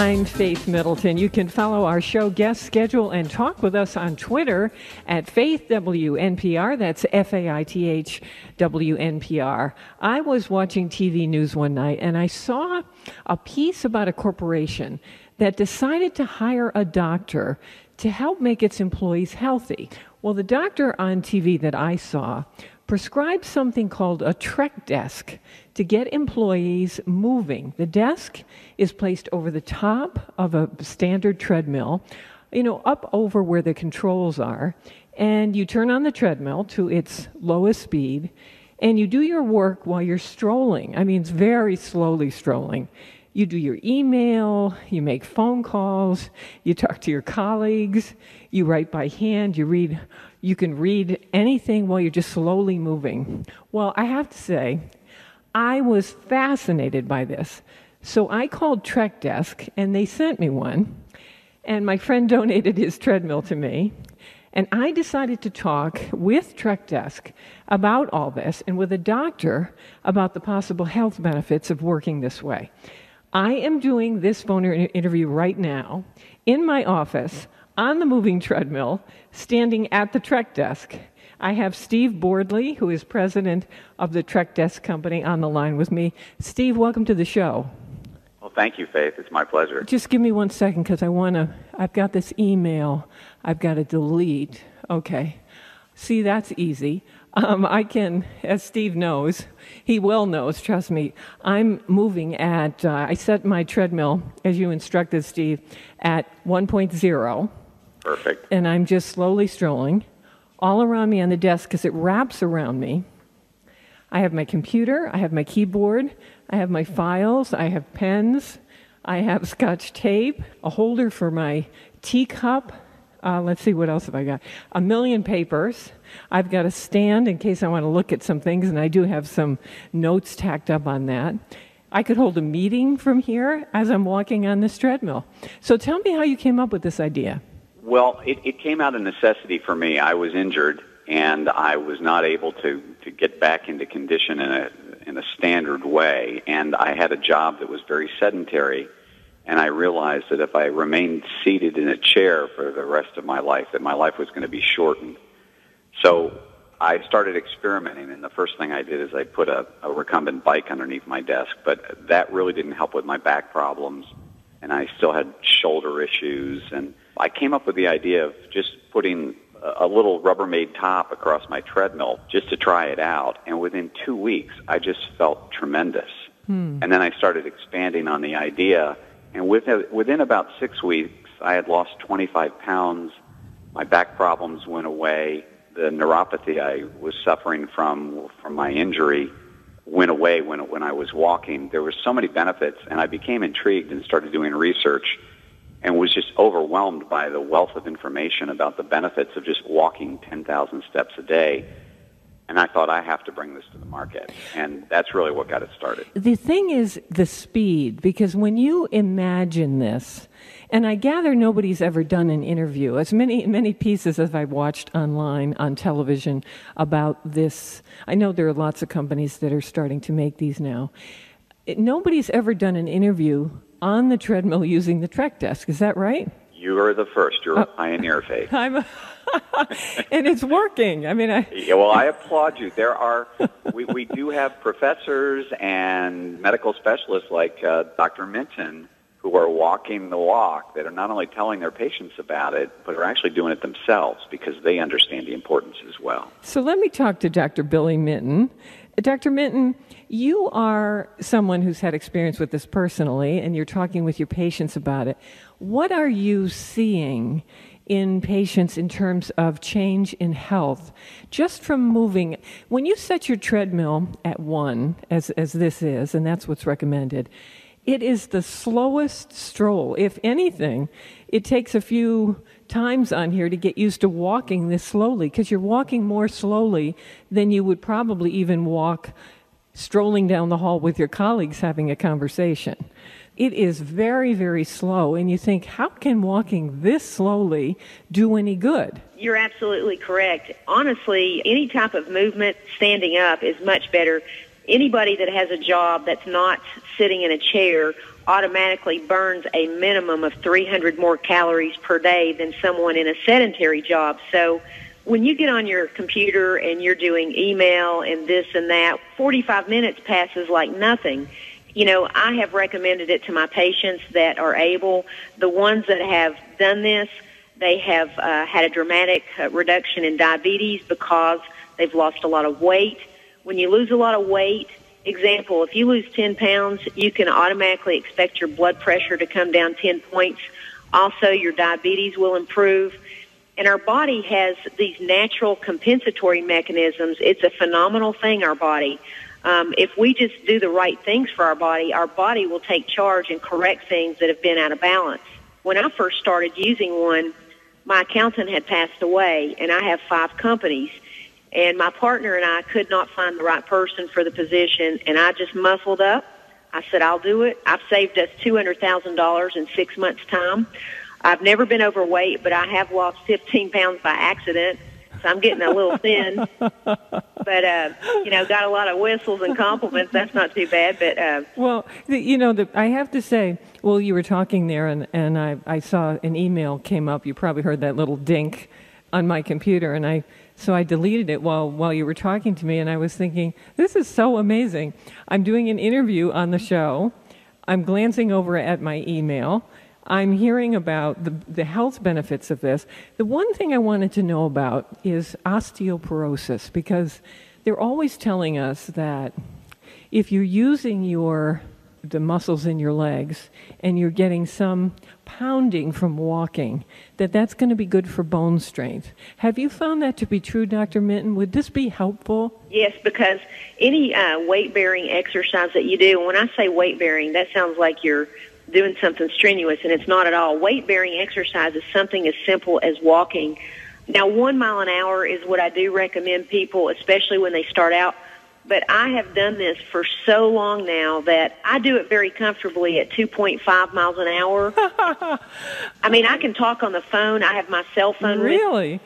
I'm Faith Middleton. You can follow our show guest schedule and talk with us on Twitter at FaithWNPR. That's FaithWNPR. I was watching TV news one night and I saw a piece about a corporation that decided to hire a doctor to help make its employees healthy. Well, the doctor on TV that I saw prescribed something called a TrekDesk to get employees moving. The desk is placed over the top of a standard treadmill, up over where the controls are, and you turn on the treadmill to its lowest speed, and you do your work while you're strolling. I mean, it's very slowly strolling. You do your email, you make phone calls, you talk to your colleagues, you write by hand, you can read anything while you're just slowly moving. Well, I have to say, I was fascinated by this. So I called TrekDesk, and they sent me one, and my friend donated his treadmill to me, and I decided to talk with TrekDesk about all this and with a doctor about the possible health benefits of working this way. I am doing this phone interview right now in my office on the moving treadmill, standing at the TrekDesk. I have Steve Boardley, who is president of the TrekDesk company, on the line with me. Steve, welcome to the show. Well, thank you, Faith. It's my pleasure. Just give me 1 second, because I've got this email I've got to delete. Okay. See, that's easy. I can, as Steve knows, he well knows, trust me, I'm moving at, I set my treadmill, as you instructed, Steve, at 1.0. Perfect. And I'm just slowly strolling all around me on the desk because it wraps around me. I have my computer, I have my keyboard, I have my files, I have pens, I have Scotch tape, a holder for my teacup. Let's see, what else have I got? A million papers. I've got a stand in case I want to look at some things, and I do have some notes tacked up on that. I could hold a meeting from here as I'm walking on this treadmill. So tell me how you came up with this idea. Well, it came out of necessity for me. I was injured, and I was not able to get back into condition in a standard way, and I had a job that was very sedentary. And I realized that if I remained seated in a chair for the rest of my life, that my life was going to be shortened. So I started experimenting, and the first thing I did is I put a recumbent bike underneath my desk, but that really didn't help with my back problems, and I still had shoulder issues. And I came up with the idea of just putting a little Rubbermaid top across my treadmill just to try it out, and within 2 weeks, I just felt tremendous. And then I started expanding on the idea. And within about 6 weeks, I had lost 25 pounds. My back problems went away. The neuropathy I was suffering from my injury went away when I was walking. There were so many benefits, and I became intrigued and started doing research and was just overwhelmed by the wealth of information about the benefits of just walking 10,000 steps a day. And I thought, I have to bring this to the market. And that's really what got it started. The thing is the speed, because when you imagine this, and I gather nobody's ever done an interview, as many pieces as I've watched online, on television, about this. I know there are lots of companies that are starting to make these now. Nobody's ever done an interview on the treadmill using the TrekDesk. Is that right? You are the first. You're a pioneer, Faith. And it's working. I mean, well, I applaud you. We do have professors and medical specialists like Dr. Minton who are walking the walk, that are not only telling their patients about it, but are actually doing it themselves because they understand the importance as well. So let me talk to Dr. Billy Minton. Dr. Minton, you are someone who's had experience with this personally, and you're talking with your patients about it. What are you seeing in patients in terms of change in health just from moving? When you set your treadmill at 1, as this is, and that's what's recommended, it is the slowest stroll. If anything, it takes a few times on here to get used to walking this slowly, because you're walking more slowly than you would probably even walk strolling down the hall with your colleagues having a conversation. It is very, very slow, and you think, how can walking this slowly do any good? You're absolutely correct. Honestly, any type of movement standing up is much better. Anybody that has a job that's not sitting in a chair automatically burns a minimum of 300 more calories per day than someone in a sedentary job. So when you get on your computer and you're doing email and this and that, 45 minutes passes like nothing. You know, I have recommended it to my patients that are able. The ones that have done this, they have had a dramatic reduction in diabetes because they've lost a lot of weight. When you lose a lot of weight, example, if you lose 10 pounds, you can automatically expect your blood pressure to come down 10 points. Also, your diabetes will improve. And our body has these natural compensatory mechanisms. It's a phenomenal thing, our body. If we just do the right things for our body will take charge and correct things that have been out of balance. When I first started using one, my accountant had passed away, and I have 5 companies. And my partner and I could not find the right person for the position, and I just muscled up. I said, I'll do it. I've saved us $200,000 in 6 months' time. I've never been overweight, but I have lost 15 pounds by accident, so I'm getting a little thin. But, you know, got a lot of whistles and compliments. That's not too bad. But well, I have to say, well, you were talking there, and I saw an email came up. You probably heard that little dink on my computer, and so I deleted it while you were talking to me, and I was thinking, this is so amazing. I'm doing an interview on the show. I'm glancing over at my email. I'm hearing about the health benefits of this. The one thing I wanted to know about is osteoporosis, because they're always telling us that if you're using the muscles in your legs and you're getting some pounding from walking, that's going to be good for bone strength. Have you found that to be true, Dr. Minton? Would this be helpful? Yes, because any weight-bearing exercise that you do, and when I say weight-bearing, that sounds like you're doing something strenuous, and it's not at all. Weight-bearing exercise is something as simple as walking. Now, 1 mile an hour is what I do recommend people, especially when they start out. But I have done this for so long now that I do it very comfortably at 2.5 miles an hour. I mean, I can talk on the phone. I have my cell phone with me. Really?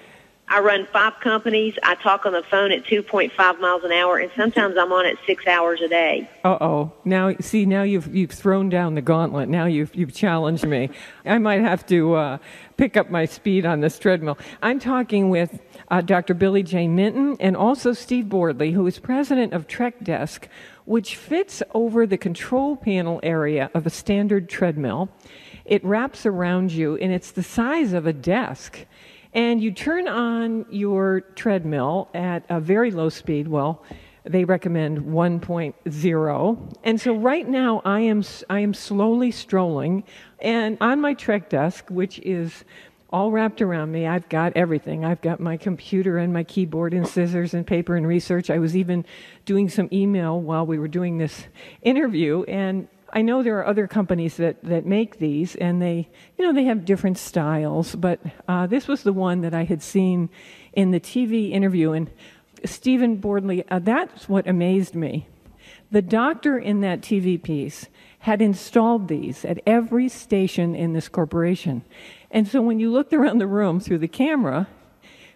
I run 5 companies. I talk on the phone at 2.5 miles an hour, and sometimes I'm on it 6 hours a day. Uh-oh. Now you've thrown down the gauntlet. Now you've challenged me. I might have to pick up my speed on this treadmill. I'm talking with Dr. Billy J. Minton and also Steve Boardley, who is president of TrekDesk, which fits over the control panel area of a standard treadmill. It wraps around you, and it's the size of a desk. And you turn on your treadmill at a very low speed. Well, they recommend 1.0. And so right now I am slowly strolling, and on my TrekDesk, which is all wrapped around me, I've got everything. I've got my computer and my keyboard and scissors and paper and research. I was even doing some email while we were doing this interview, and I know there are other companies that make these, and they have different styles, but this was the one that I had seen in the TV interview. And Stephen Boardley, that's what amazed me. The doctor in that TV piece had installed these at every station in this corporation. And so when you looked around the room through the camera,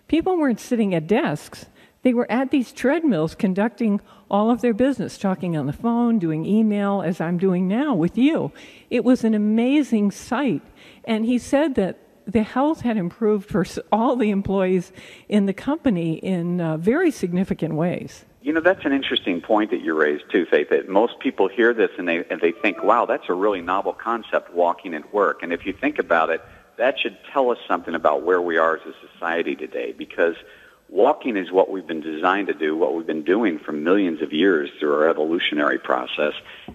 people weren't sitting at desks. They were at these treadmills conducting all of their business, talking on the phone, doing email, as I'm doing now with you. It was an amazing sight. And he said that the health had improved for all the employees in the company in very significant ways. You know, that's an interesting point that you raised, too, Faith, that most people hear this and they think, wow, that's a really novel concept, walking at work. And if you think about it, that should tell us something about where we are as a society today, because walking is what we've been designed to do, what we've been doing for millions of years through our evolutionary process.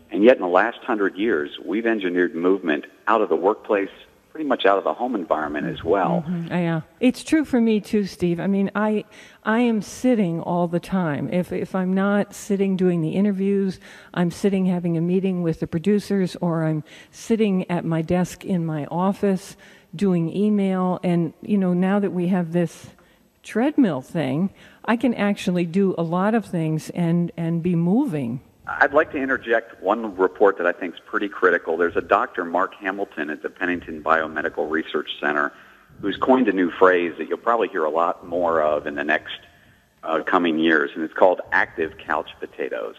And yet in the last 100 years, we've engineered movement out of the workplace, pretty much out of the home environment as well. Mm-hmm. Yeah. It's true for me too, Steve. I mean, I am sitting all the time. If I'm not sitting doing the interviews, I'm sitting having a meeting with the producers, or I'm sitting at my desk in my office doing email. And, now that we have this treadmill thing, I can actually do a lot of things and be moving. I'd like to interject one report that I think is pretty critical. There's a Dr. Mark Hamilton at the Pennington Biomedical Research Center who's coined a new phrase that you'll probably hear a lot more of in the next coming years, and it's called active couch potatoes.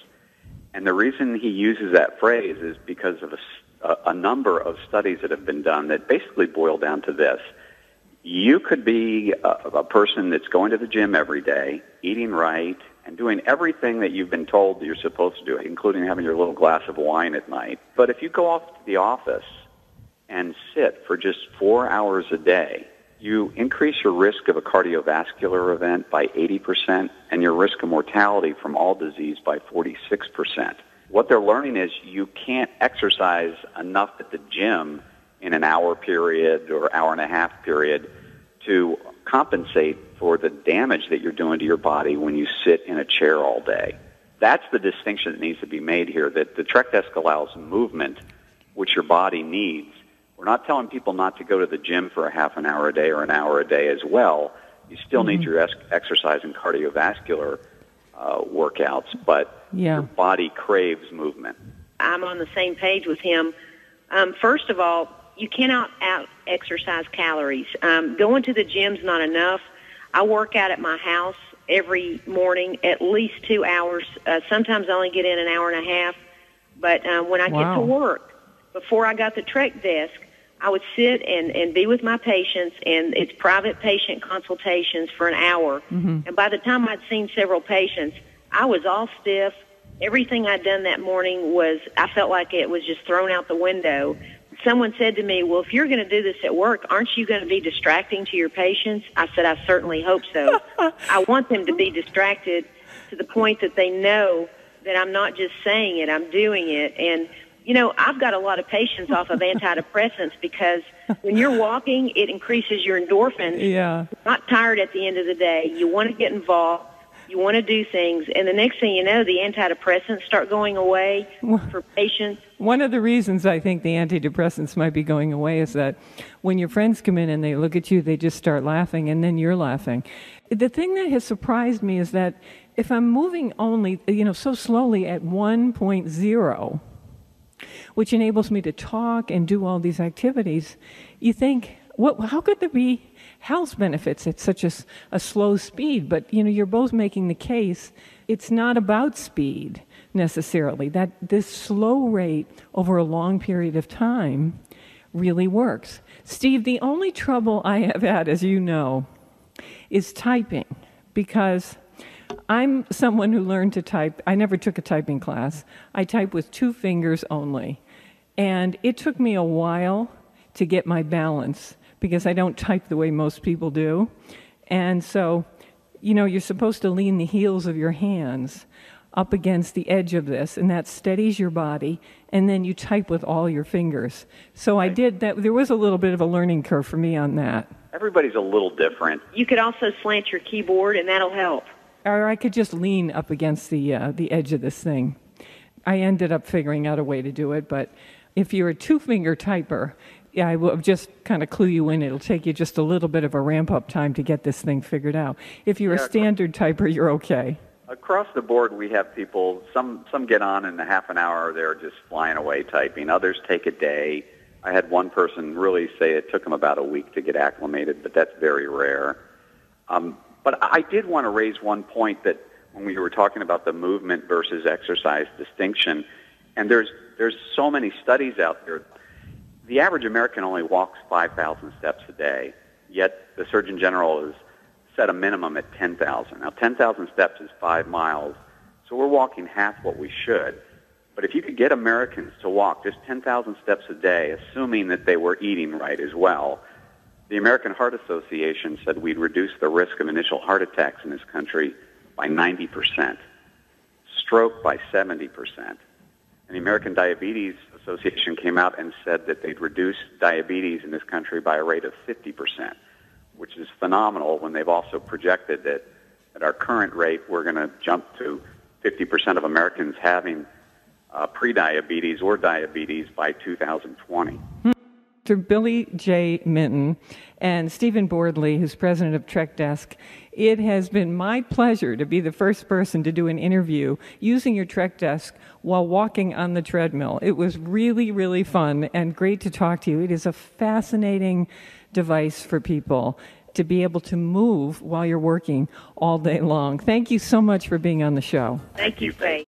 And the reason he uses that phrase is because of a number of studies that have been done that basically boil down to this. You could be a person that's going to the gym every day, eating right, and doing everything that you've been told that you're supposed to do, including having your little glass of wine at night. But if you go off to the office and sit for just 4 hours a day, you increase your risk of a cardiovascular event by 80% and your risk of mortality from all disease by 46%. What they're learning is you can't exercise enough at the gym in an hour period or hour and a half period to compensate for the damage that you're doing to your body when you sit in a chair all day. That's the distinction that needs to be made here, that the TrekDesk allows movement, which your body needs. We're not telling people not to go to the gym for a half an hour a day or an hour a day as well. You still need your exercise and cardiovascular workouts, but your body craves movement. I'm on the same page with him. First of all, you cannot out-exercise calories. Going to the gym's not enough. I work out at my house every morning at least 2 hours. Sometimes I only get in an hour and a half. But when I get to work, before I got the TrekDesk, I would sit and be with my patients, and it's private patient consultations for an hour. And by the time I'd seen several patients, I was all stiff. Everything I'd done that morning I felt like it was just thrown out the window. Someone said to me, well, if you're going to do this at work, aren't you going to be distracting to your patients? I said, I certainly hope so. I want them to be distracted to the point that they know that I'm not just saying it, I'm doing it. And you know, I've got a lot of patients off of antidepressants because when you're walking, it increases your endorphins. Yeah. You're not tired at the end of the day. You want to get involved. You want to do things. And the next thing you know, the antidepressants start going away for patients. One of the reasons I think the antidepressants might be going away is that when your friends come in and they look at you, they just start laughing, and then you're laughing. The thing that has surprised me is that if I'm moving only, so slowly at 1.0, which enables me to talk and do all these activities, you think, how could there be health benefits at such a slow speed? But, you're both making the case. It's not about speed necessarily, that this slow rate over a long period of time really works. Steve, the only trouble I have had, as you know, is typing, because I'm someone who learned to type. I never took a typing class. I type with 2 fingers only. And it took me a while to get my balance because I don't type the way most people do. And so, you're supposed to lean the heels of your hands up against the edge of this, and that steadies your body, and then you type with all your fingers. So I did that. There was a little bit of a learning curve for me on that. Everybody's a little different. You could also slant your keyboard, and that'll help. Or I could just lean up against the edge of this thing. I ended up figuring out a way to do it, but if you're a 2-finger typer, I will just kind of clue you in. It'll take you just a little bit of a ramp-up time to get this thing figured out. If you're a standard typer, you're okay. Across the board, we have people, some get on in a half an hour, they're just flying away typing. Others take a day. I had one person really say it took them about a week to get acclimated, but that's very rare. But I did want to raise one point that when we were talking about the movement versus exercise distinction, and there's so many studies out there. The average American only walks 5,000 steps a day, yet the Surgeon General has set a minimum at 10,000. Now, 10,000 steps is 5 miles, so we're walking half what we should. But if you could get Americans to walk just 10,000 steps a day, assuming that they were eating right as well, the American Heart Association said we'd reduce the risk of initial heart attacks in this country by 90%, stroke by 70%. And the American Diabetes Association came out and said that they'd reduce diabetes in this country by a rate of 50%, which is phenomenal when they've also projected that at our current rate, we're going to jump to 50% of Americans having prediabetes or diabetes by 2020. Dr. Billy J. Minton and Stephen Boardley, who's president of TrekDesk, it has been my pleasure to be the first person to do an interview using your TrekDesk while walking on the treadmill. It was really, really fun and great to talk to you. It is a fascinating device for people to be able to move while you're working all day long. Thank you so much for being on the show. Thank you, Faye.